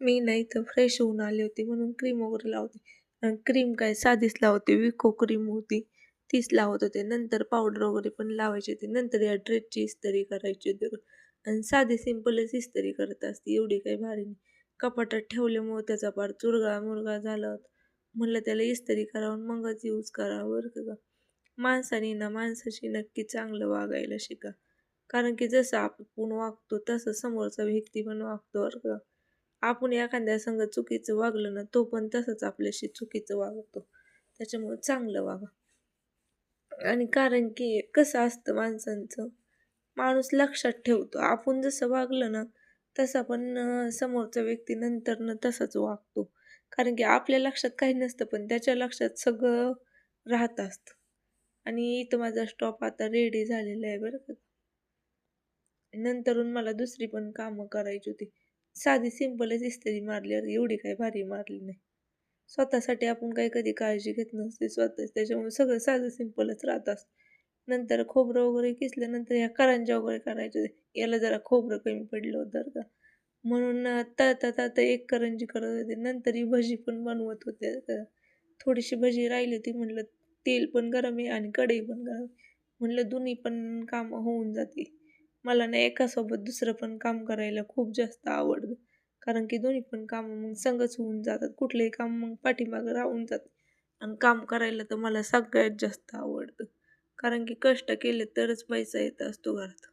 मी नाही तर फ्रेश होऊन आले होते म्हणून क्रीम वगैरे लावते. आणि क्रीम काय साधीच लावते, विको क्रीम होती तीच लावत होते. नंतर पावडर वगैरे पण लावायची होती. नंतर या ड्रेसची इस्त्री करायची होती आणि साधी सिंपलच इस्त्री करत असते, एवढी काही भारी नाही. कपाटात ठेवल्यामुळं त्याचा पार चुरगा-मुरगा झाला होता. म्हणलं त्याला इस्त्री करावं मगच यूज करावं बरं का. माणसाने ना माणसाशी नक्की चांगलं वागायला शिका. कारण की जसं आपण वागतो तसं समोरचा व्यक्ती पण वागतो बरं का. आपण एखाद्या संग चुकीचं वागलं ना, तो पण तसंच आपल्याशी चुकीचं वागतो. त्याच्यामुळे चांगलं वागा. आणि कारण की कसं असतं माणसांचं, माणूस लक्षात ठेवतो. आपण जसं वागलं ना, तसा पण समोरचा व्यक्ती नंतरनं तसाच वागतो. कारण की आपल्या लक्षात काही नसतं, पण त्याच्या लक्षात सगळं राहत असतं. आणि इथं माझा स्टॉप आता रेडी झालेला आहे बरं का. नंतरून मला दुसरी पण कामं करायची होती. साधी सिंपलच इस्त्री मारली, अरे एवढी काही भारी मारली नाही. स्वतःसाठी आपण काही कधी काळजी घेत नसते स्वतःच, त्याच्यामुळे सगळं साधं सिंपलच राहत असतं. नंतर खोबरं वगैरे किसल्यानंतर ह्या करंज्या वगैरे करायच्या होत्या. याला जरा खोबरं कमी पडलं होतं बरं का. म्हणून तळता-तळता एक करंजी करत होते. नंतर ही भजी पण बनवत होते बरं का. थोडीशी भजी राहिली होती, म्हटलं तेल पण गरम आहे आणि कढई पण गरम आहे. म्हटलं दोन्ही पण कामं होऊन जातील. मला ना एकासोबत दुसरं पण काम करायला खूप जास्त आवडतं. कारण की दोन्ही पण कामं मग संगच होऊन जातात. कुठलंही काम मग पाठीमागं राहून जातं आणि काम करायला तर मला सगळ्यात जास्त आवडतं. कारण की कष्ट केले तरच पैसा येत असतो घरात.